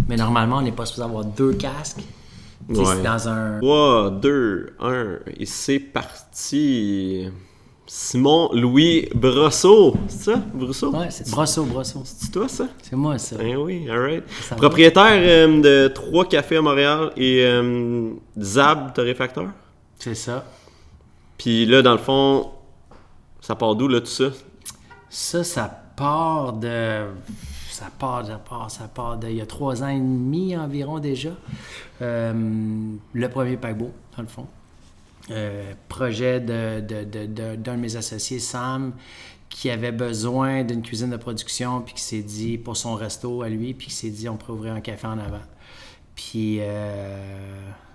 Mais normalement, on n'est pas supposé avoir 2 casques. C'est dans un... 3, 2, 1, et c'est parti. Simon-Louis Brosseau, c'est ça? Brosseau? Ouais, c'est Brosseau. C'est toi, ça? C'est moi, ça. Eh oui, alright. Ça Propriétaire de 3 cafés à Montréal et Zab Torréfacteur. C'est ça. Puis là, dans le fond, ça part d'où, là, tout ça? Ça part de... Ça part de... Il y a 3 ans et demi environ déjà. Le premier paquebot, dans le fond. Projet d'un de mes associés, Sam, qui avait besoin d'une cuisine de production, puis qui s'est dit, pour son resto à lui, puis qui s'est dit, on pourrait ouvrir un café en avant. Puis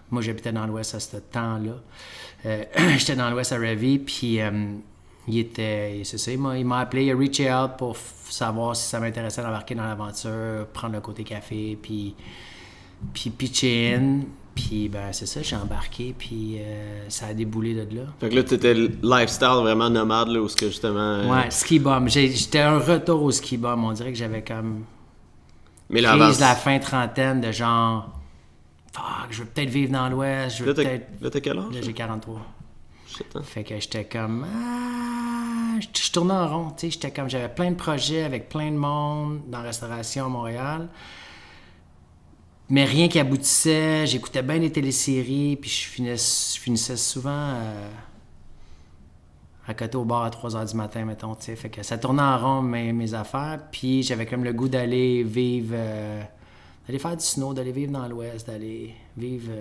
moi, j'habitais dans l'Ouest à ce temps-là. J'étais dans l'Ouest à Revy, puis c'est ça, il m'a appelé, il a reaché out pour savoir si ça m'intéressait d'embarquer dans l'aventure, prendre le côté café, puis pitcher in. Puis, ben, c'est ça, j'ai embarqué, puis ça a déboulé de là. Fait que là, t'étais lifestyle vraiment nomade, là, où ce que justement... Ouais, ski bum. J'étais un retour au ski bum. On dirait que j'avais comme... Mais là, prise de la fin trentaine de genre... Fuck, je veux peut-être vivre dans l'Ouest, je veux peut-être... Là, t'as quel âge? Là, j'ai 43. Shit, hein? Fait que j'étais comme... je tournais en rond, tu sais. J'étais comme... J'avais plein de projets avec plein de monde dans la restauration à Montréal. Mais rien qui aboutissait, j'écoutais bien les téléséries, puis je finissais souvent à côté au bar à 3h du matin, mettons, tu sais. Fait que ça tournait en rond mes affaires, puis j'avais comme le goût d'aller vivre, d'aller faire du snow, d'aller vivre dans l'Ouest, d'aller vivre...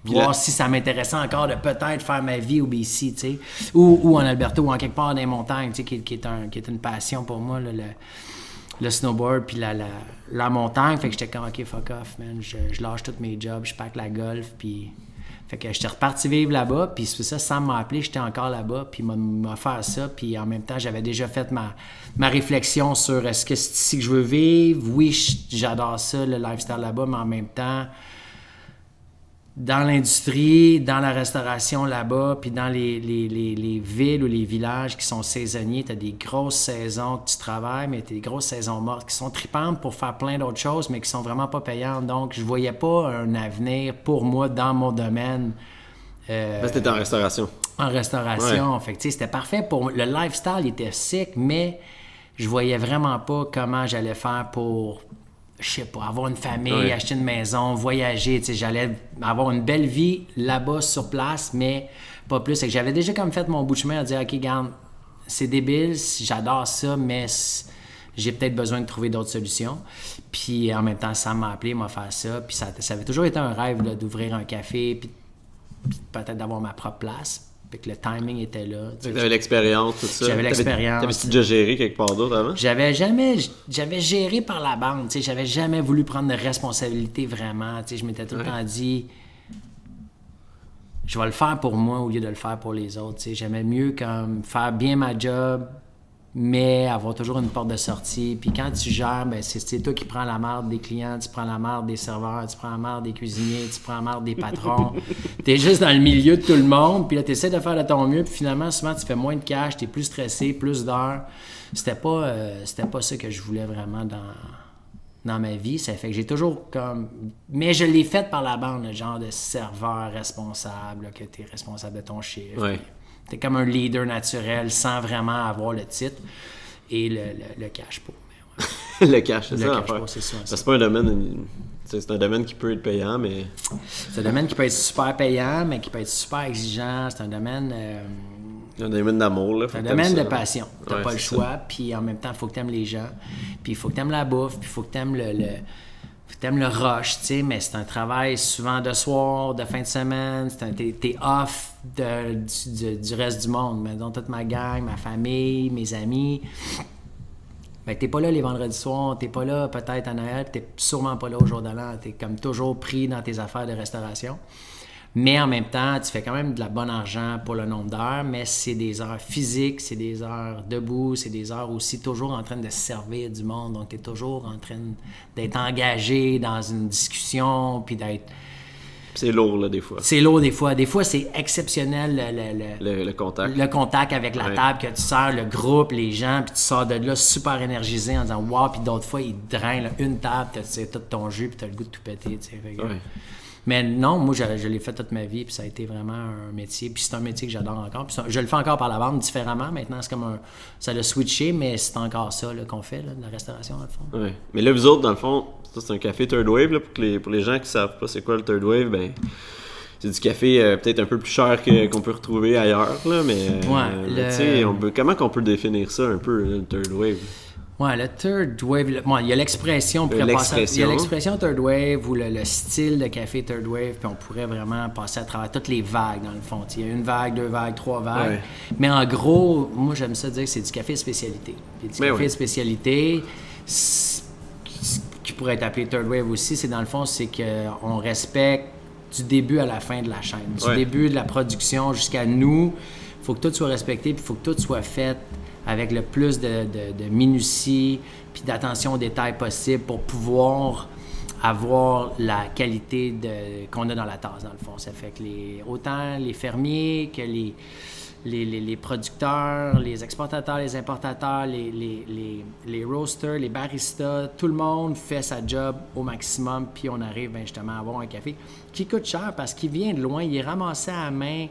voir si ça m'intéressait encore de peut-être faire ma vie au BC, tu sais, ou en Alberta, ou en quelque part dans les montagnes, tu sais, qui est une passion pour moi, là, le snowboard puis la montagne. Fait que j'étais comme, OK, fuck off, man. Je lâche tous mes jobs, je pack la golf, puis... Fait que j'étais reparti vivre là-bas, puis c'est ça, Sam m'a appelé, j'étais encore là-bas, puis il m'a offert ça, puis en même temps, j'avais déjà fait ma réflexion sur est-ce que c'est ici que je veux vivre? Oui, j'adore ça, le lifestyle là-bas, mais en même temps, dans l'industrie, dans la restauration là-bas, puis dans les villes ou les villages qui sont saisonniers, tu as des grosses saisons que tu travailles, mais tu as des grosses saisons mortes qui sont tripantes pour faire plein d'autres choses, mais qui sont vraiment pas payantes. Donc, je voyais pas un avenir pour moi dans mon domaine. C'était en restauration. En restauration. Ouais. Fait que, tu sais, c'était parfait pour... Le lifestyle était sick, mais je voyais vraiment pas comment j'allais faire pour... je sais pas, avoir une famille, acheter une maison, voyager, tu sais, j'allais avoir une belle vie là-bas, sur place, mais pas plus. C'est que j'avais déjà comme fait mon bout de chemin à dire, OK, regarde, c'est débile, j'adore ça, mais j'ai peut-être besoin de trouver d'autres solutions. Puis en même temps, Sam m'a appelé, m'a fait ça, puis ça avait toujours été un rêve là, d'ouvrir un café, puis peut-être d'avoir ma propre place. Fait que le timing était là. Tu avais l'expérience, tout ça. J'avais l'expérience. T'avais-tu déjà géré quelque part d'autre avant? J'avais géré par la bande, tu sais, j'avais jamais voulu prendre de responsabilité vraiment, tu sais, je m'étais tout le temps dit, je vais le faire pour moi au lieu de le faire pour les autres, tu sais, j'aimais mieux comme faire bien ma job, mais avoir toujours une porte de sortie, puis quand tu gères, ben c'est toi qui prends la marde des clients, tu prends la marde des serveurs, tu prends la marde des cuisiniers, tu prends la marde des patrons, t'es juste dans le milieu de tout le monde, puis là t'essaies de faire de ton mieux, puis finalement souvent tu fais moins de cash, t'es plus stressé, plus d'heures. C'était pas ça que je voulais vraiment dans ma vie, ça fait que j'ai toujours comme... Mais je l'ai fait par la bande, le genre de serveur responsable, là, que t'es responsable de ton chiffre. Ouais. T'es comme un leader naturel sans vraiment avoir le titre et le cash pour. Ouais. Le cash, c'est le ça cash l'affaire. pour, c'est ça. C'est pas un domaine... C'est un domaine qui peut être payant, mais... C'est un domaine qui peut être super payant, mais qui peut être super exigeant. C'est un domaine... un domaine d'amour, là. C'est un domaine de ça. passion. T'as Ouais, pas le c'est choix, ça. puis en même temps, il faut que t'aimes les gens, puis il faut que t'aimes la bouffe, puis il faut que t'aimes t'aimes le rush, tu sais, mais c'est un travail souvent de soir, de fin de semaine, t'es off du reste du monde. Mais donc, toute ma gang, ma famille, mes amis. Ben, t'es pas là les vendredis soirs, t'es pas là peut-être à Noël, puis t'es sûrement pas là au jour de l'an. T'es comme toujours pris dans tes affaires de restauration. Mais en même temps, tu fais quand même de la bonne argent pour le nombre d'heures, mais c'est des heures physiques, c'est des heures debout, c'est des heures aussi toujours en train de servir du monde. Donc, tu es toujours en train d'être engagé dans une discussion, puis d'être C'est lourd, là, des fois. C'est lourd des fois. Des fois, c'est exceptionnel Le contact. le contact avec la table que tu sers, le groupe, les gens, puis tu sors de là super énergisé en disant « Wow! » Puis d'autres fois, ils te drainent là, une table, tu sais, tout ton jus, puis tu as le goût de tout péter, tu sais. Mais non, moi, je l'ai fait toute ma vie, puis ça a été vraiment un métier. Puis c'est un métier que j'adore encore. Puis je le fais encore par la bande différemment. Maintenant, c'est comme ça l'a switché, mais c'est encore ça là, qu'on fait, là, de la restauration, dans le fond. Ouais. Mais là, vous autres, dans le fond, ça, c'est un café Third Wave. Là, pour les gens qui savent pas c'est quoi le Third Wave, ben c'est du café peut-être un peu plus cher qu'on peut retrouver ailleurs. Là, mais tu sais, comment qu'on peut définir ça un peu, là, le Third Wave? Ouais, le Third Wave, il y a l'expression, il y a l'expression Third Wave ou le style de café Third Wave, puis on pourrait vraiment passer à travers toutes les vagues, dans le fond. Il y a une vague, deux vagues, trois vagues. Ouais. Mais en gros, moi, j'aime ça dire que c'est du café spécialité. Puis du café spécialité, qui pourrait être appelé Third Wave aussi, c'est dans le fond, c'est qu'on respecte du début à la fin de la chaîne. Du début de la production jusqu'à nous, il faut que tout soit respecté, puis il faut que tout soit fait avec le plus de minutie puis d'attention aux détails possible pour pouvoir avoir la qualité qu'on a dans la tasse, dans le fond. Ça fait que autant les fermiers que les producteurs, les exportateurs, les importateurs, les roasters, les baristas, tout le monde fait sa job au maximum, puis on arrive justement à avoir un café qui coûte cher parce qu'il vient de loin, il est ramassé à la main.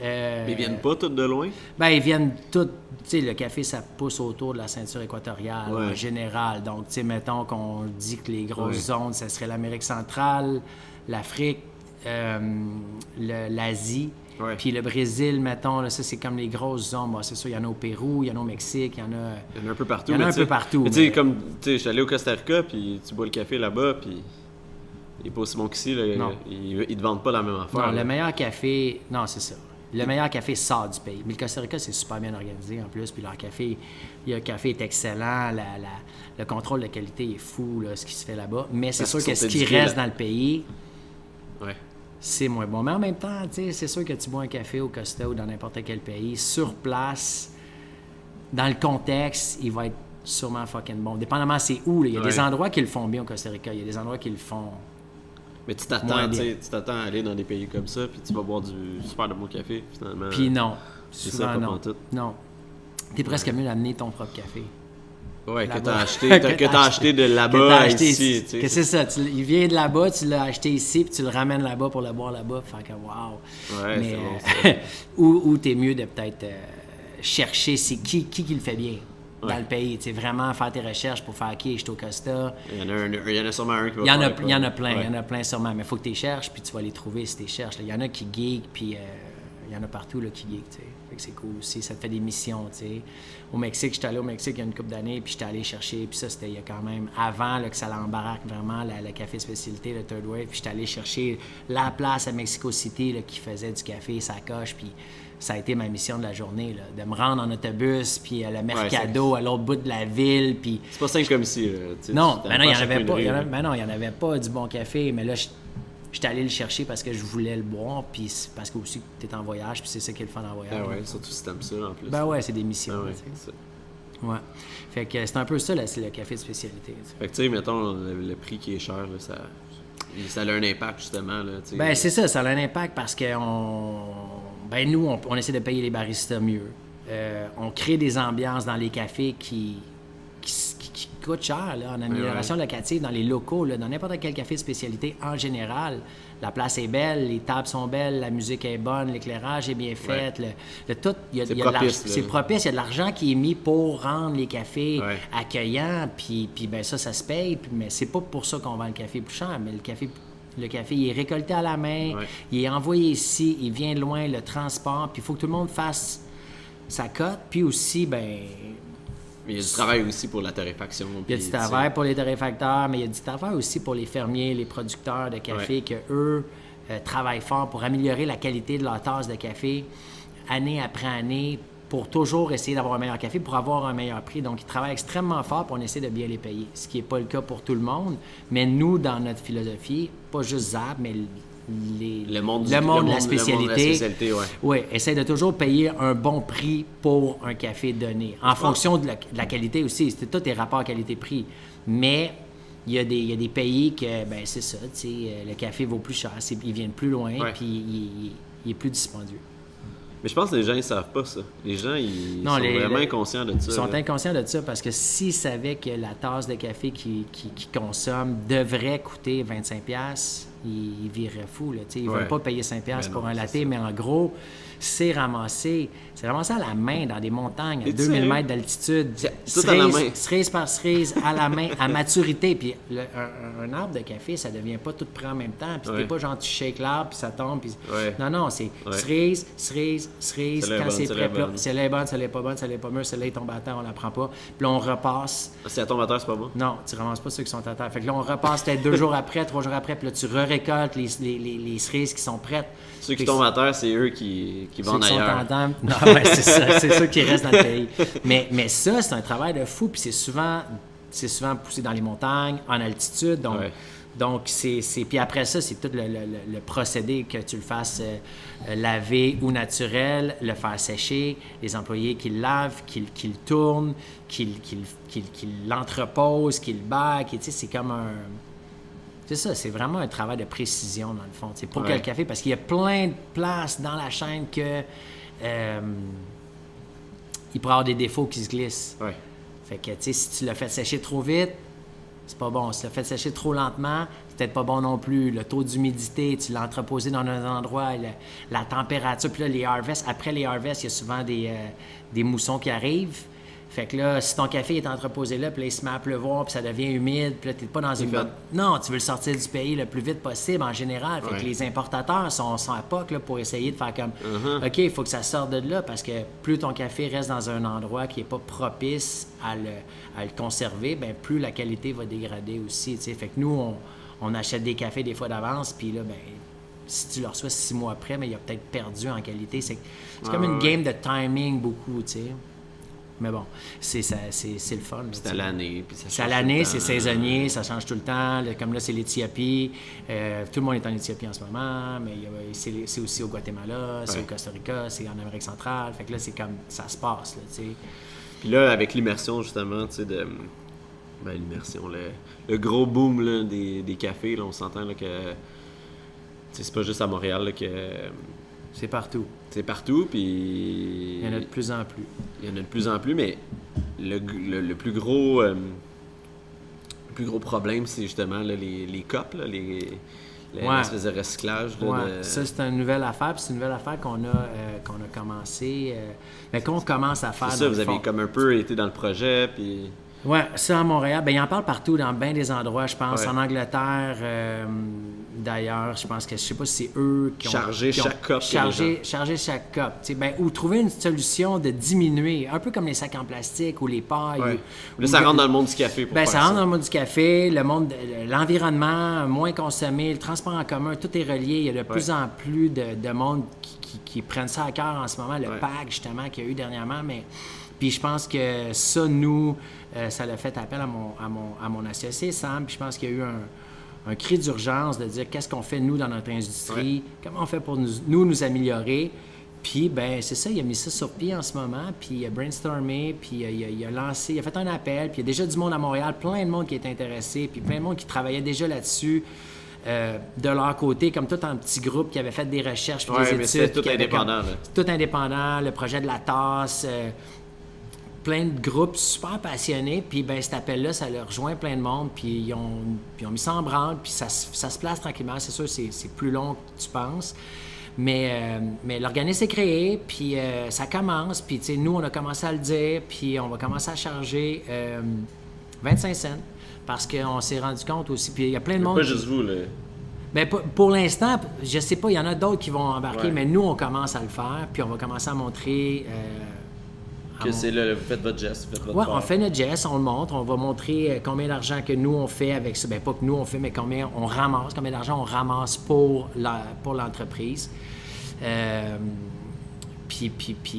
Mais ils viennent pas tous de loin? Ben, ils viennent tous. Tu sais, le café, ça pousse autour de la ceinture équatoriale en général. Donc, tu sais, mettons qu'on dit que les grosses zones, ça serait l'Amérique centrale, l'Afrique, l'Asie. Ouais. Puis le Brésil, mettons, là, ça, c'est comme les grosses zones. Bon, c'est sûr, il y en a au Pérou, il y en a au Mexique, il y en a un peu partout. Il y en a un peu partout. Mais tu sais, comme, tu sais, je suis allé au Costa Rica, puis tu bois le café là-bas, puis il n'est pas aussi bon qu'ici. Là, ils te vendent pas la même affaire. Non, là. Le meilleur café... Non, c'est ça. Le meilleur café sort du pays. Mais le Costa Rica, c'est super bien organisé en plus. Puis leur café, le café est excellent. Le contrôle de qualité est fou, là, ce qui se fait là-bas. Mais c'est sûr que ce qui reste dans le pays, c'est moins bon. Mais en même temps, c'est sûr que tu bois un café au Costa ou dans n'importe quel pays, sur place, dans le contexte, il va être sûrement fucking bon. Dépendamment c'est où. Là. Il y a des endroits qui le font bien au Costa Rica. Il y a des endroits qui le font... Mais tu t'attends à aller dans des pays comme ça, puis tu vas boire du super de bon café, finalement. Puis non. C'est ça, pas tout. Non. T'es presque mieux d'amener ton propre café. Ouais, que t'as acheté de là-bas ici. Que c'est ça. Il vient de là-bas, tu l'as acheté ici, puis tu le ramènes là-bas pour le boire là-bas, puis faire que wow. Ouais, mais, c'est bon, ça. ou t'es mieux de peut-être chercher c'est qui le fait bien. Dans le pays, tu sais, vraiment faire tes recherches pour faire qui, je suis au Costa. Il y en a sûrement un qui va Il y en a plein sûrement, mais il faut que tu les cherches, puis tu vas les trouver si tu les cherches. Il y en a qui geek, puis il y en a partout là, qui geek, tu sais. Fait que c'est cool aussi, ça te fait des missions, tu sais. Au Mexique, j'étais allé au Mexique il y a une couple d'années, puis j'étais allé chercher, puis ça, c'était il y a quand même avant là, que ça l'embarque vraiment, le café spécialité, le Third Wave, puis j'étais allé chercher la place à Mexico City là, qui faisait du café, sa coche, puis ça a été ma mission de la journée, là, de me rendre en autobus, puis le Mercado à l'autre bout de la ville, puis... C'est pas simple comme ici, là. Non, il n'y en avait pas. Il y en avait pas du bon café, mais là, j'étais allé le chercher parce que je voulais le boire, puis parce que aussi tu es en voyage, puis c'est ça qui est le fun en voyage. Ah ouais, surtout si t'aimes ça, en plus. Ben ouais, c'est des missions. Ah ouais, c'est ça. Ouais. Fait que c'est un peu ça, là, c'est le café de spécialité. T'sais. Fait que tu sais, mettons, le prix qui est cher, là, ça a un impact, justement, là, t'sais. Ben c'est ça a un impact parce que nous, on essaie de payer les baristas mieux. On crée des ambiances dans les cafés qui coûtent cher là, en amélioration locative, dans les locaux, là, dans n'importe quel café de spécialité en général. La place est belle, les tables sont belles, la musique est bonne, l'éclairage est bien fait. Tout, c'est propice, il y a de l'argent qui est mis pour rendre les cafés accueillants, puis ben ça se paye, mais c'est pas pour ça qu'on vend le café plus cher, mais le café, il est récolté à la main, il est envoyé ici, il vient de loin, le transport, puis il faut que tout le monde fasse sa cote, puis aussi, mais il y a du travail aussi pour la torréfaction. Il y a du travail pour les torréfacteurs, mais il y a du travail aussi pour les fermiers, les producteurs de café, que eux travaillent fort pour améliorer la qualité de leur tasse de café année après année, pour toujours essayer d'avoir un meilleur café, pour avoir un meilleur prix. Donc, ils travaillent extrêmement fort pour essayer de bien les payer, ce qui n'est pas le cas pour tout le monde. Mais nous, dans notre philosophie, pas juste Zap, mais le monde de la spécialité, essaie de toujours payer un bon prix pour un café donné, en fonction de la qualité aussi. Tout est rapport qualité-prix. Mais il y a des pays que, ben c'est ça, tu sais, le café vaut plus cher, ils viennent plus loin, puis il est plus dispendieux. Mais je pense que les gens, ils savent pas ça. Les gens, ils sont vraiment inconscients de ça. Ils sont inconscients de ça parce que s'ils savaient que la tasse de café qu'ils consomment devrait coûter 25$, ils viraient fous, là, tu sais. Ils ne veulent pas payer 5$ pour un latte, mais en gros, c'est ramassé à la main dans des montagnes à 2000 mètres d'altitude. Cerise par cerise, à la main, à maturité. Puis un arbre de café, ça ne devient pas tout prêt en même temps. Puis c'est pas genre tu shakes l'arbre, puis ça tombe. Puis... Non, c'est cerise, quand c'est prêt. Celle-là est bonne, celle-là est pas bonne, celle-là est pas mûre, celle-là est tombée à terre, on la prend pas. Puis là, on repasse. Si elle tombe à terre, c'est pas bon? Non, tu ramasses pas ceux qui sont à terre. Fait que là, on repasse peut-être 2 jours après, 3 jours après, puis là, tu récoltes les cerises qui sont prêtes. Ceux qui tombent à terre, c'est eux qui vendent ailleurs. Non, ben, c'est ça, c'est ça qui reste dans le pays. Mais ça, c'est un travail de fou, puis c'est souvent poussé dans les montagnes, en altitude. Donc puis après ça, c'est tout le procédé, que tu le fasses laver ou naturel, le faire sécher, les employés qui le lavent, qui le tournent, qui l'entreposent, qui le baguent. Tu sais, c'est comme un... C'est ça, c'est vraiment un travail de précision, dans le fond, pour que le café, parce qu'il y a plein de places dans la chaîne que il pourrait avoir des défauts qui se glissent. Fait que, tu sais, si tu l'as fait sécher trop vite, c'est pas bon. Si tu l'as fait sécher trop lentement, c'est peut-être pas bon non plus. Le taux d'humidité, tu l'as entreposé dans un endroit, la température, puis là, les harvests, après les harvests, il y a souvent des moussons qui arrivent. Fait que là, si ton café est entreposé là, puis là, il se met à pleuvoir, puis ça devient humide, puis là, t'es pas dans une bonne... Non, tu veux le sortir du pays le plus vite possible, en général. Fait que les importateurs sont à POC là, pour essayer de faire comme... OK, il faut que ça sorte de là, parce que plus ton café reste dans un endroit qui est pas propice à le conserver, bien, plus la qualité va dégrader aussi, t'sais. Fait que nous, on achète des cafés des fois d'avance, puis là, bien... Si tu le reçois 6 mois après, mais il a peut-être perdu en qualité. C'est comme une game de timing, beaucoup, tu sais. Mais bon, c'est le fun. C'est à l'année. C'est à l'année, c'est saisonnier, ça change tout le temps. Comme là, c'est l'Éthiopie. Tout le monde est en Éthiopie en ce moment, mais c'est aussi au Guatemala, c'est au Costa Rica, c'est en Amérique centrale. Fait que là, c'est comme ça se passe, là, tu sais. Puis là, avec l'immersion, justement, tu sais, l'immersion, le gros boom là, des cafés, là, on s'entend là, que c'est pas juste à Montréal là, que... C'est partout. C'est partout, puis... Il y en a de plus en plus. Il y en a de plus en plus, mais le plus gros problème, c'est justement là, les copes, là, l'espèce de recyclage. Là, Ça, c'est une nouvelle affaire, puis c'est une nouvelle affaire qu'on a commencé, mais qu'on commence à faire. C'est ça, vous avez comme un peu été dans le projet, puis... Oui, ça à Montréal. Bien, ils en parlent partout, dans bien des endroits, je pense. En Angleterre, d'ailleurs, je pense que je sais pas si c'est eux qui ont... Charger chaque cup. Charger chaque cup. Ou trouver une solution de diminuer, un peu comme les sacs en plastique ou les pailles. Là, ça rentre dans le monde du café pour faire ça rentre dans le monde du café, l'environnement moins consommé, le transport en commun, tout est relié. Il y a de plus en plus de monde qui prennent ça à cœur en ce moment. Le pack, justement, qu'il y a eu dernièrement, mais... Puis je pense que ça, nous, ça l'a fait appel à mon associé, Sam. Puis je pense qu'il y a eu un cri d'urgence de dire qu'est-ce qu'on fait, nous, dans notre industrie, comment on fait pour nous améliorer. Puis, ben c'est ça, il a mis ça sur pied en ce moment, puis il a brainstormé, puis il a fait un appel, puis il y a déjà du monde à Montréal, plein de monde qui est intéressé, puis plein de monde qui travaillait déjà là-dessus. De leur côté, comme tout un petit groupe qui avait fait des recherches, puis des études. C'est tout indépendant. Tout indépendant, le projet de la tasse... plein de groupes super passionnés, puis ben cet appel-là, ça leur rejoint plein de monde, puis ils ont mis ça en branle, puis ça se place tranquillement. C'est sûr, c'est plus long que tu penses, mais l'organisme est créé, puis ça commence, puis tu sais, nous, on a commencé à le dire, puis on va commencer à charger 25 cents, parce qu'on s'est rendu compte aussi, puis il y a plein de monde... Pas juste vous, là. Bien, pour l'instant, je sais pas, il y en a d'autres qui vont embarquer, mais nous, on commence à le faire, puis on va commencer à montrer... c'est là, vous faites votre geste, vous faites votre part. On fait notre geste, on le montre, on va montrer combien d'argent que nous on fait avec ça. Bien, pas que nous on fait, mais combien on ramasse, combien d'argent on ramasse pour l'entreprise. Puis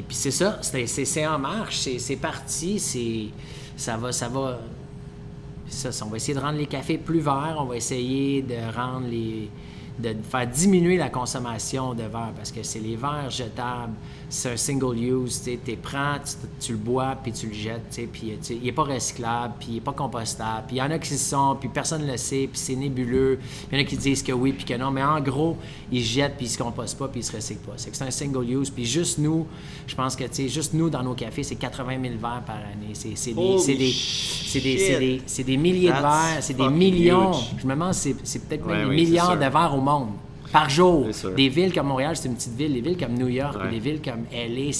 c'est ça, c'est en marche, c'est parti, ça va. On va essayer de rendre les cafés plus verts, on va essayer de rendre de faire diminuer la consommation de verre parce que c'est les verres jetables, c'est un single use, tu les prends, tu le bois, puis tu le jettes, puis il n'est pas recyclable, puis il n'est pas compostable, puis il y en a qui sont, puis personne ne le sait, puis c'est nébuleux, il y en a qui disent que oui, puis que non, mais en gros, ils se jettent, puis ils se compostent pas, puis ils se recyclent pas. C'est que c'est un single use, puis juste nous, je pense que, juste nous, dans nos cafés, c'est 80 000 verres par année. C'est des milliers de verres, c'est des millions. Huge. Je me demande, c'est peut-être même des milliards de verres au monde. Par jour. Des villes comme Montréal, c'est une petite ville. Des villes comme New York, des villes comme LA,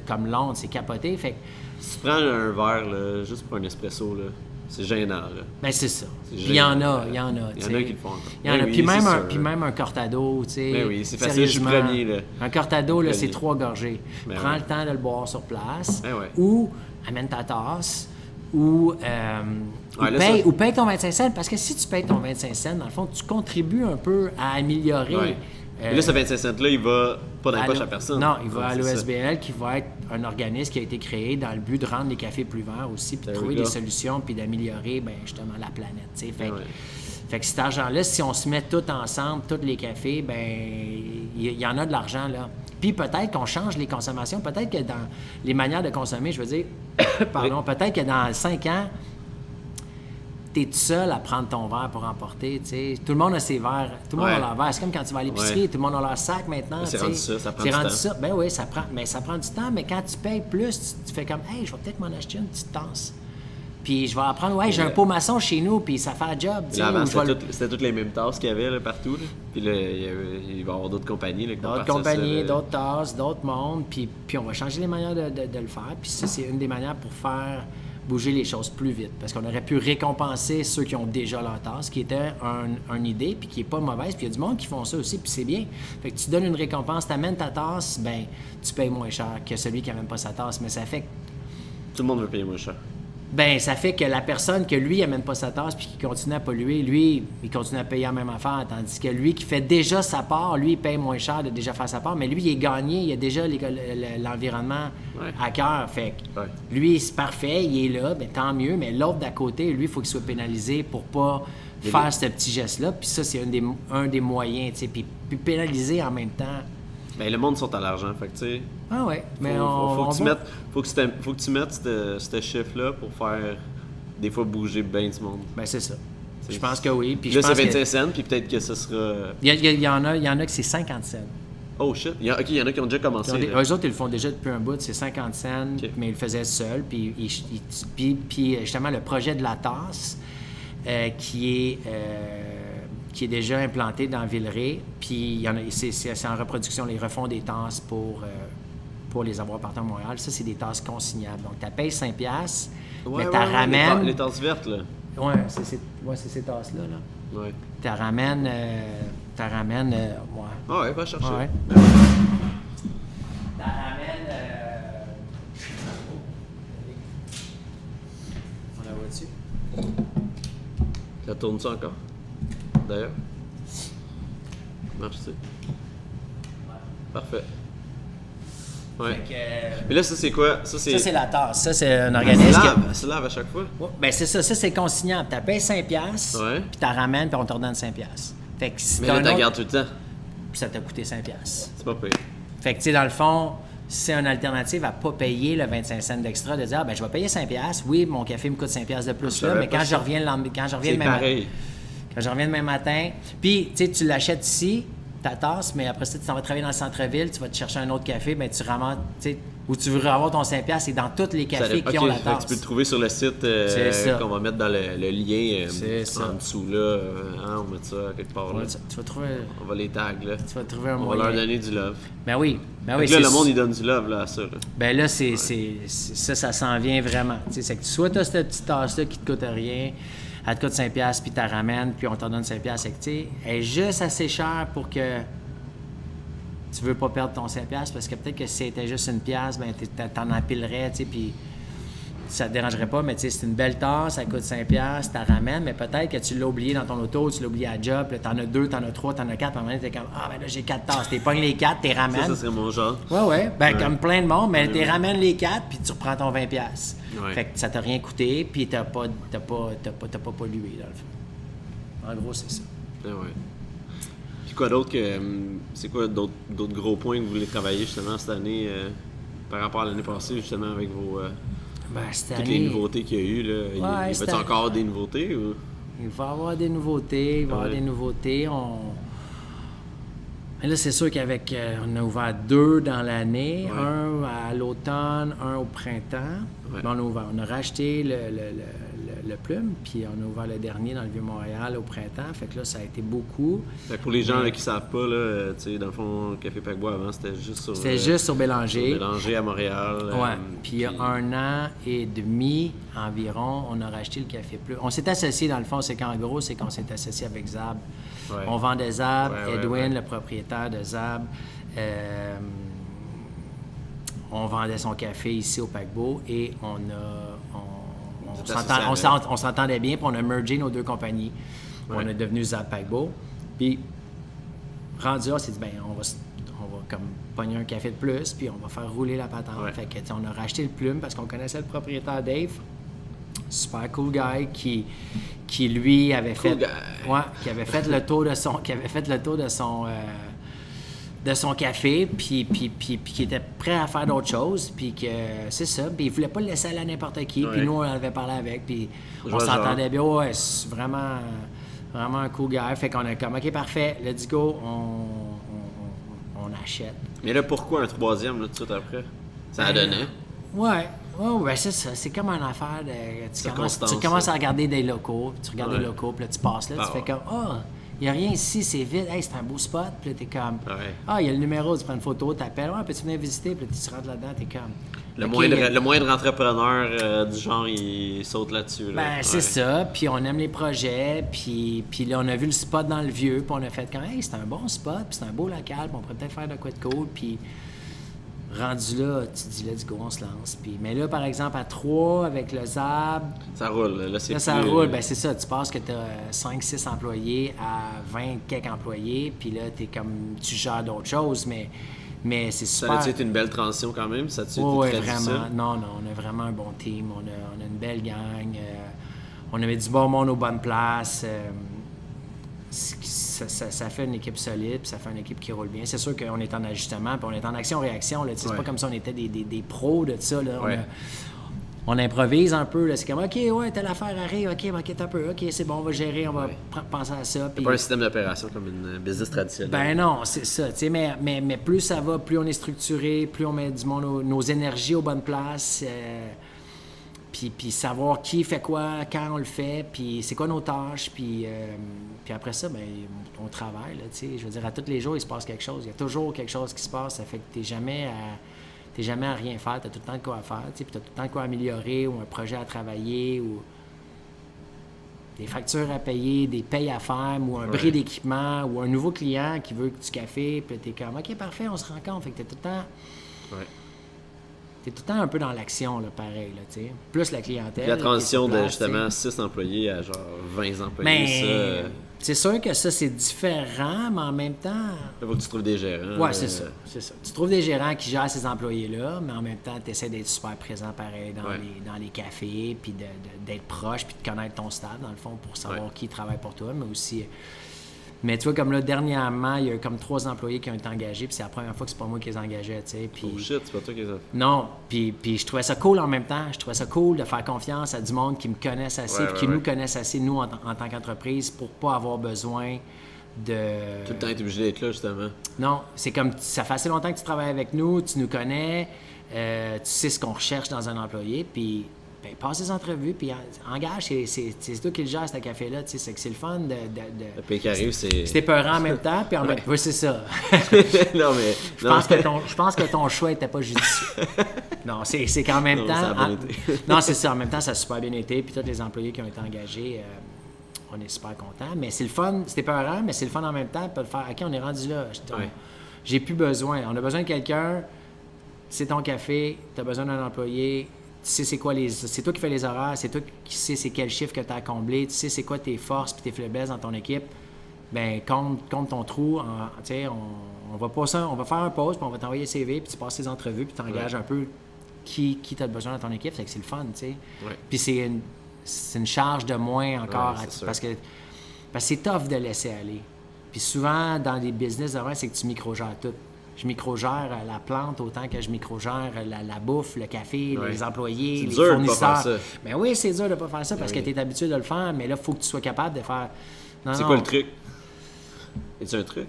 comme Londres, c'est capoté. Fait que... Si tu prends un verre, là, juste pour un espresso, là, c'est gênant. Là. Ben c'est ça. Puis il y en a. Il y en a qui le font. Il y en a. Puis même un cortado, tu sais. Ben oui, c'est facile, je suis premier. Là. Un cortado, là, c'est 3 gorgées. Prends le temps de le boire sur place. Ou amène ta tasse. Ou paye ton 25 cents, parce que si tu payes ton 25 cents, dans le fond, tu contribues un peu à améliorer. Mais là, ce 25 cents-là, il va pas dans les poches à personne. Non, il va à l'OSBL, qui va être un organisme qui a été créé dans le but de rendre les cafés plus verts aussi, puis de trouver des solutions, puis d'améliorer justement la planète. Fait que cet argent-là, si on se met tout ensemble, tous les cafés, il y en a de l'argent là. Puis peut-être qu'on change les consommations, peut-être que dans les manières de consommer, je veux dire, peut-être que dans 5 ans, tu es tout seul à prendre ton verre pour emporter, tu sais. Tout le monde a ses verres, tout le monde a leur verre. C'est comme quand tu vas à l'épicerie, tout le monde a leur sac maintenant. C'est rendu ça, ça prend du temps. Ça. Ben oui, ça prend du temps, mais quand tu payes plus, tu fais comme, hey, je vais peut-être m'en acheter une petite tasse. Puis je vais apprendre, j'ai un pot maçon chez nous, puis ça fait un job. Là, avant, c'était toutes les mêmes tasses qu'il y avait là, partout. Là. Puis là, il va y avoir d'autres compagnies. Là, d'autres tasses, d'autres mondes. Puis on va changer les manières de le faire. Puis ça, c'est une des manières pour faire bouger les choses plus vite. Parce qu'on aurait pu récompenser ceux qui ont déjà leur tasse, qui était une idée, puis qui n'est pas mauvaise. Puis il y a du monde qui font ça aussi, puis c'est bien. Fait que tu donnes une récompense, tu amènes ta tasse, tu payes moins cher que celui qui n'amène pas sa tasse. Mais ça fait que... Tout le monde veut payer moins cher. Ça fait que la personne que lui amène pas sa tasse puis qui continue à polluer, lui, il continue à payer la même affaire, tandis que lui qui fait déjà sa part, lui, il paye moins cher de déjà faire sa part, mais lui, il est gagné, il a déjà l'environnement à cœur. Fait que lui, c'est parfait, il est là, tant mieux, mais l'autre d'à côté, lui, il faut qu'il soit pénalisé pour pas faire ce petit geste-là, puis ça, c'est un des moyens, tu sais, puis pénaliser en même temps. Le monde sort à l'argent, fait que tu sais. Ah ouais, mais faut que tu mettes ce chiffre-là pour faire des fois bouger bien du monde. C'est ça. Je pense que oui. Puis là, c'est 25 cents, puis peut-être que ce sera. Il y en a que c'est 50 cents. Oh shit! Il y en a qui ont déjà commencé. Eux autres, ils le font déjà depuis un bout, c'est 50 cents, mais ils le faisaient seuls. Puis justement, le projet de la tasse, qui est déjà implanté dans Villeray, puis c'est en reproduction, ils refont des tasses pour les avoir partout à Montréal. Ça, c'est des tasses consignables. Donc, tu payes 5$, mais tu ramènes... Les tasses vertes, là. Oui, c'est ces tasses-là. Là. Ouais. Tu ramènes... Va chercher. Ouais. Tu ramènes... On la voit dessus? Ça tourne ça encore? D'ailleurs. Merci. Ouais. Parfait. Mais là, ça, c'est quoi? Ça, c'est la tasse. Ça, c'est un organisme. Ça lave à chaque fois? Ouais. C'est ça. Ça, c'est consignable. Tu payes 5$, puis tu ramènes, puis on te redonne 5$. Fait que si mais là, tu gardes tout le temps. Puis ça t'a coûté 5$. C'est pas payé. Fait que, tu sais, dans le fond, c'est une alternative à ne pas payer le 25 cents d'extra, de dire, je vais payer 5$. Oui, mon café me coûte 5$ de plus là, mais quand je reviens le même matin, puis tu l'achètes ici, ta tasse, mais après ça, tu t'en vas travailler dans le centre-ville, tu vas te chercher un autre café, tu ramasses, où tu veux avoir ton 5$, c'est dans tous les cafés qui ont la tasse. Tu peux le trouver sur le site qu'on va mettre dans le lien en dessous, là. On va mettre ça quelque part, là. Tu vas trouver... On va les tags, là. Tu vas trouver un moyen. On va leur donner du love. Ben oui. Là, le monde, il donne du love, là, à ça, là. Là, ça s'en vient vraiment. C'est que soit tu as cette petite tasse-là qui te coûte rien, elle te coûte 5$, puis tu la ramènes, puis on t'en donne 5$. C'est que, elle est juste assez chère pour que tu veux pas perdre ton 5$, parce que peut-être que si c'était juste une pièce, t'en empilerais, puis ça te dérangerait pas, mais c'est une belle tasse, ça coûte 5$, tu la ramènes, mais peut-être que tu l'as oublié dans ton auto, tu l'as oublié à la job, là, t'en as 2, t'en as 3, t'en as 4, puis à un moment donné, t'es comme, là, j'ai 4 tasses, t'es pognes les 4, t'es ramènes. Ça serait mon genre. Ouais. Comme plein de monde, mais t'es ramènes les 4, puis tu reprends ton 20$. Fait que ça t'a rien coûté, puis t'as pas pollué, dans le fond. En gros, c'est ça. Puis quoi d'autre que... c'est quoi d'autres gros points que vous voulez travailler justement cette année par rapport à l'année passée, justement, avec vos... toutes les nouveautés qu'il y a eu, là. Il y a encore des nouveautés, ou... Il va y avoir des nouveautés, Mais là, c'est sûr qu'avec... on a ouvert 2 dans l'année, un à l'automne, un au printemps. Ouais. On a racheté le Plume, puis on a ouvert le dernier dans le Vieux-Montréal au printemps. Fait que là, ça a été beaucoup. Fait que pour les gens qui ne savent pas, là, dans le fond, Café Paquebois avant, c'était juste sur... C'était juste sur Bélanger. Sur Bélanger à Montréal. Puis il y a 1 an et demi environ, on a racheté le Café Plume. On s'est associé, dans le fond, c'est qu'en gros, c'est qu'on s'est associé avec Zab. Ouais. On vendait Zab, Edwin, le propriétaire de Zab. On vendait son café ici au Paquebot et on s'entendait bien, puis on a mergé nos 2 compagnies. Ouais. On est devenu Zab Paquebot. Puis, rendu là, on s'est dit, on va comme pogner un café de plus, puis on va faire rouler la patente. Ouais. Fait que, on a racheté le Plume parce qu'on connaissait le propriétaire Dave. Super cool guy qui lui avait qui avait fait le tour de son café, puis qui était prêt à faire d'autres choses, puis que c'est ça, puis il voulait pas le laisser aller à n'importe qui, puis nous on avait parlé avec, puis on s'entendait bien, c'est vraiment un cool gars, fait qu'on a comme ok parfait, let's go, on achète. Mais là pourquoi un 3e là tout de suite après? Ça a donné? Ouais, c'est ça, c'est comme une affaire de tu commences à regarder des locaux, puis tu regardes des locaux, puis là tu passes là, tu fais comme il n'y a rien ici, c'est vide. Hey, c'est un beau spot. Puis là, t'es comme... il y a le numéro, tu prends une photo, t'appelles. Peux-tu venir visiter? Puis là, tu rentres là-dedans, t'es comme... Le moindre entrepreneur du genre, il saute là-dessus. Là. C'est ça. Puis on aime les projets. Puis là, on a vu le spot dans le vieux. Puis on a fait comme, hey, c'est un bon spot. Puis c'est un beau local. Puis on pourrait peut-être faire de quoi de cool. Puis rendu là, tu te dis, let's go, on se lance. Puis, mais là, par exemple, à 3, avec le ZAB... Ça roule. Là, ça roule. C'est ça. Tu penses que tu as 5-6 employés à 20 quelques employés. Puis là, tu gères d'autres choses. Mais c'est super. Ça a été une belle transition quand même? Ça a été très vraiment. difficile? Non, on a vraiment un bon team. On a une belle gang. On avait du bon monde aux bonnes places. Ça fait une équipe solide, puis ça fait une équipe qui roule bien. C'est sûr qu'on est en ajustement, puis on est en action-réaction. C'est pas comme si on était des pros de ça. Là. On improvise un peu. Là. C'est comme, OK, telle affaire arrive, OK, t'as un peu. OK, c'est bon, on va gérer, on va penser à ça. C'est pas un système d'opération comme une business traditionnelle. Non, c'est ça. Mais plus ça va, plus on est structuré, plus on met du monde, nos énergies aux bonnes places. Puis savoir qui fait quoi, quand on le fait, puis c'est quoi nos tâches, puis après ça, on travaille, là, tu sais. Je veux dire, à tous les jours, il se passe quelque chose. Il y a toujours quelque chose qui se passe. Ça fait que t'es jamais à rien faire. T'as tout le temps de quoi faire, tu sais. Puis t'as tout le temps de quoi améliorer, ou un projet à travailler, ou des factures à payer, des payes à faire, ou un bris d'équipement, ou un nouveau client qui veut du café, puis t'es comme, OK, parfait, on se rencontre. Fait que t'es tout le temps... T'es tout le temps un peu dans l'action, là, pareil, là, tu sais. Plus la clientèle. Puis la transition de, justement, 6 employés à genre 20 employés, c'est sûr que ça, c'est différent, mais en même temps... Il faut que tu trouves des gérants. Oui, c'est ça. Tu trouves des gérants qui gèrent ces employés-là, mais en même temps, tu essaies d'être super présent, pareil, dans les cafés, puis d'être proche, puis de connaître ton staff, dans le fond, pour savoir qui travaille pour toi, mais aussi... Mais tu vois, comme là, dernièrement, il y a comme 3 employés qui ont été engagés, puis c'est la première fois que c'est pas moi qui les engageais, tu sais. Oh shit, c'est pas toi qui les as fait. Non, puis je trouvais ça cool en même temps. Je trouvais ça cool de faire confiance à du monde qui me connaissent assez, puis qui nous connaissent assez, nous, en tant qu'entreprise, pour pas avoir besoin de... Tout le temps être obligé d'être là, justement. Non, c'est comme, ça fait assez longtemps que tu travailles avec nous, tu nous connais, tu sais ce qu'on recherche dans un employé, puis... passe les entrevues, puis engage, c'est toi qui le gères, ce café-là, tu sais, c'est que c'est le fun de... Le pays qui arrive, c'est... C'était peurant en même temps, puis en même temps... Oui, c'est ça. Non, mais... Je pense que ton choix était pas judicieux. Non, c'est qu'en même temps... Ça a bien été. Non, c'est ça, en même temps, ça a super bien été, puis tous les employés qui ont été engagés, on est super contents. Mais c'est le fun, c'était peurant, mais c'est le fun en même temps, de faire, OK, on est rendu là, j'ai plus besoin. On a besoin de quelqu'un, c'est ton café, tu as besoin d'un employé... Tu sais c'est quoi c'est toi qui fais les horaires, c'est toi qui sais c'est quel chiffre que tu as à combler, tu sais c'est quoi tes forces puis tes faiblesses dans ton équipe. Compte ton trou, tu sais on va pas ça, on va faire un pause puis on va t'envoyer CV puis tu passes tes entrevues puis tu engages un peu qui tu as besoin dans ton équipe, c'est que c'est le fun, tu sais. Puis c'est une charge de moins encore parce que c'est tough de laisser aller. Puis souvent, dans les business, c'est que tu micro-gères tout. Je micro-gère la plante autant que je micro-gère la bouffe, le café, les employés, les fournisseurs. C'est dur de pas faire ça. Ben oui, c'est dur de pas faire ça parce que tu es habitué de le faire, mais là, il faut que tu sois capable de faire... C'est quoi le truc? Est-ce un truc?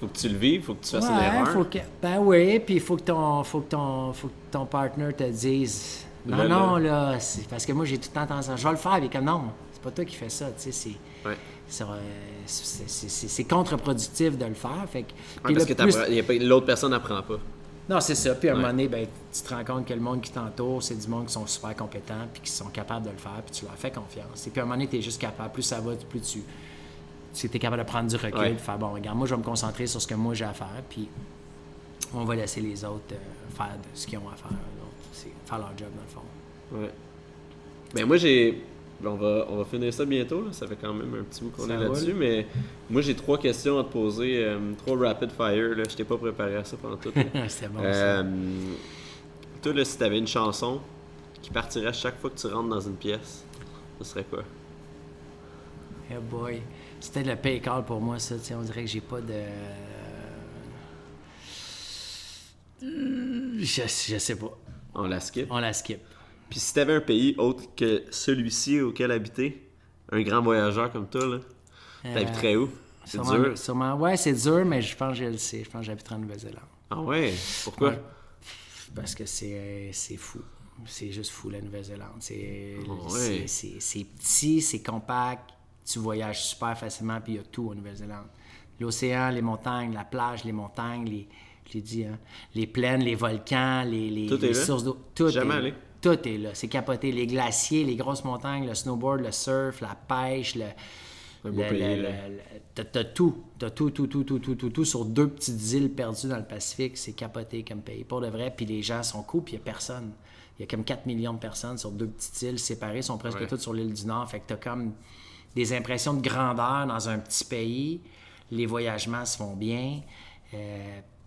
Faut que tu le vives, faut que tu fasses une erreur. Ben oui, puis il faut que ton partner te dise non, là, c'est parce que moi j'ai tout le temps tendance à je vais le faire, mais comme non, c'est pas toi qui fais ça, tu sais, c'est contre-productif de le faire. Fait que, parce que l'autre personne n'apprend pas. Non, c'est ça. Puis à un moment donné, ben, tu te rends compte que le monde qui t'entoure, c'est du monde qui sont super compétents puis qui sont capables de le faire, puis tu leur fais confiance. Et puis à un moment donné, tu es juste capable. Plus ça va, plus tu es capable de prendre du recul, de faire bon, regarde, moi je vais me concentrer sur ce que moi j'ai à faire, puis on va laisser les autres faire ce qu'ils ont à faire. C'est faire leur job dans le fond. Ouais. Ben moi on va finir ça bientôt, là. Ça fait quand même un petit bout qu'on est là-dessus, mais moi j'ai 3 questions à te poser, 3 rapid fire, là. Je t'ai pas préparé à ça pendant tout. C'est bon ça. Toi, là, si t'avais une chanson qui partirait chaque fois que tu rentres dans une pièce, ce serait quoi? Hey boy. C'était le pay call pour moi, ça. On dirait que j'ai pas de... Je sais pas. On la skip? On la skip. Puis si t'avais un pays autre que celui-ci auquel habiter, un grand voyageur comme toi, là, t'habiterais où? C'est dur? Sûrement, ouais, c'est dur, mais je pense que je le sais. Je pense que j'habiterais en Nouvelle-Zélande. Ah ouais? Pourquoi? Ouais. Parce que c'est fou. C'est juste fou, la Nouvelle-Zélande. C'est petit, c'est compact. Tu voyages super facilement, puis il y a tout en Nouvelle-Zélande. L'océan, les montagnes, la plage, les montagnes, je l'ai dit, hein, les plaines, les volcans, les sources d'eau. Tout Jamais allé. Tout est là. C'est capoté. Les glaciers, les grosses montagnes, le snowboard, le surf, la pêche, t'as tout. T'as tout sur 2 petites îles perdues dans le Pacifique. C'est capoté comme pays. Pour de vrai, puis les gens sont cool, puis il n'y a personne. Il y a comme 4 millions de personnes sur 2 petites îles séparées. Ils sont presque toutes sur l'île du Nord. Fait que t'as comme des impressions de grandeur dans un petit pays. Les voyagements se font bien.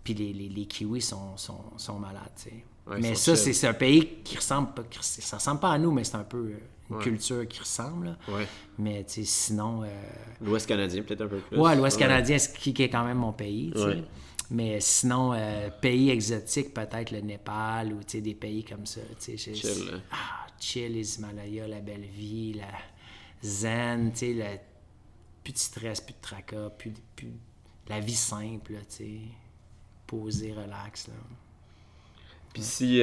Puis les Kiwis sont malades, tu sais. Ouais, mais ça, c'est un pays qui ressemble pas... Ça ressemble pas à nous, mais c'est un peu une culture qui ressemble. Là. Ouais. Mais, tu sais, sinon... L'Ouest canadien, peut-être un peu plus. Ouais, l'Ouest canadien, qui est quand même mon pays, tu sais. Ouais. Mais sinon, pays exotiques, peut-être le Népal ou, tu sais, des pays comme ça, tu sais. Chill, chill, les Himalayas, la belle vie, la zen, tu sais, plus de stress, plus de tracas, plus la vie simple, tu sais. Posé, relax, là. Puis si...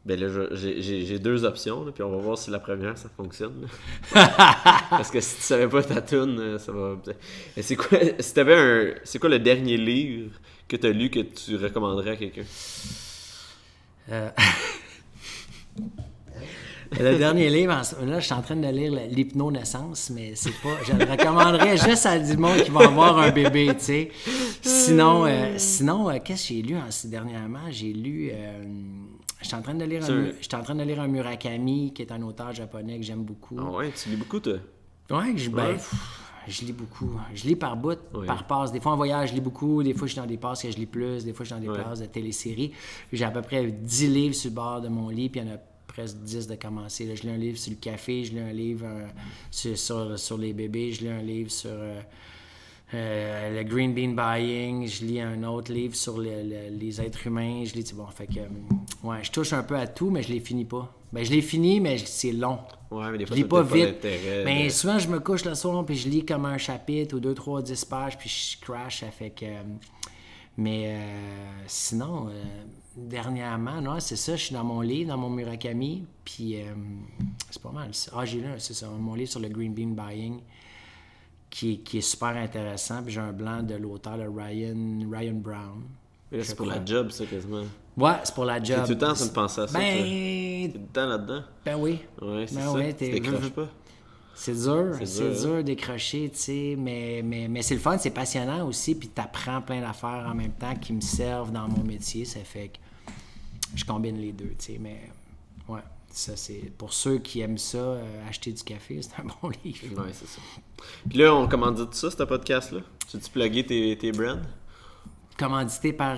ben là, j'ai 2 options, là, puis on va voir si la première, ça fonctionne. Parce que si tu savais pas ta toune, ça va... C'est quoi, c'est quoi le dernier livre que tu as lu que tu recommanderais à quelqu'un? Le dernier livre, là, je suis en train de lire l'hypnonaissance, mais c'est pas... Je le recommanderais juste à du monde qui va avoir un bébé, tu sais. Sinon, qu'est-ce que j'ai lu dernièrement? J'ai lu... J'étais en train de lire un Murakami, qui est un auteur japonais que j'aime beaucoup. Ah ouais, tu lis beaucoup, toi? Ouais, je lis beaucoup. Je lis par bout, par passe. Des fois, en voyage, je lis beaucoup. Des fois, je suis dans des passes que je lis plus. Des fois, je suis dans des passes de téléséries. J'ai à peu près 10 livres sur le bord de mon lit, puis il y en a presque 10 de commencer. Là, je lis un livre sur le café, je lis un livre sur les bébés, je lis un livre sur le green bean buying, je lis un autre livre sur les êtres humains. Je lis, bon, fait que, je touche un peu à tout, mais je les finis pas. Ben, je les finis, mais c'est long. Ouais, mais des fois, je lis pas vite. Mais souvent, je me couche le soir, puis je lis comme un chapitre ou 2, 3, 10 pages, puis je crash. Ça fait que... Mais sinon, dernièrement, non, c'est ça, je suis dans mon livre, dans mon Murakami, puis c'est pas mal. J'ai lu, c'est ça, mon livre sur le green bean buying, qui est super intéressant, puis j'ai un blanc de l'auteur, le Ryan Brown. Mais là, c'est pour la job, ça, quasiment. Ouais, c'est pour la job. T'es tout le temps en train de penser à ça, T'es tout le temps là-dedans? Ben oui. Ouais, c'est ça. Tu décroches pas. C'est dur de décrocher, tu sais, mais c'est le fun, c'est passionnant aussi, puis t'apprends plein d'affaires en même temps qui me servent dans mon métier, ça fait que je combine les deux, tu sais, mais ouais, ça c'est, pour ceux qui aiment ça, acheter du café, c'est un bon livre. Ouais, c'est ça. Puis là, on commandite ça, ce podcast-là? Tu plugger tes brands? Commandité par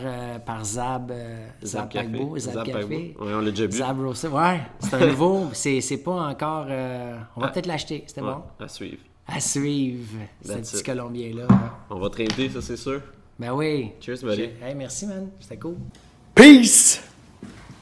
Zab Paquebot, Zab Café. Oui, on l'a déjà bu. Zab Roasted, ouais, c'est un nouveau, c'est pas encore... on va peut-être l'acheter, c'était bon. À suivre. À suivre, ce That's petit it. Colombien-là. On va te réinviter, ça, c'est sûr. Ben oui. Cheers, buddy. Hey, merci, man. C'était cool. Peace!